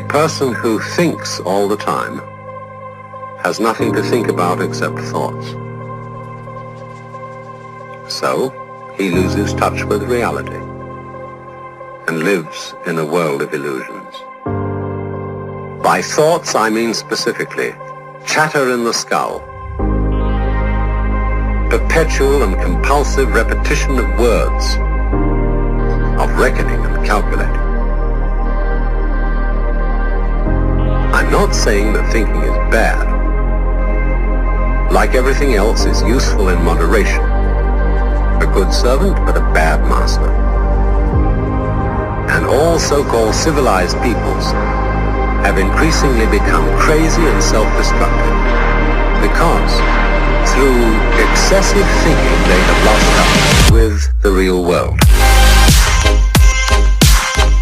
person who thinks all the time has nothing to think about except thoughts. So, he loses touch with reality and lives in a world of illusions. By thoughts, I mean specifically chatter in the skull, perpetual and compulsive repetition of words, of reckoning and calculating. I'm not saying that thinking is bad. Like everything else, is useful in moderation. A good servant, but a bad master. And all so-called civilized peoples have increasingly become crazy and self-destructive because through excessive thinking they have lost touch with the real world.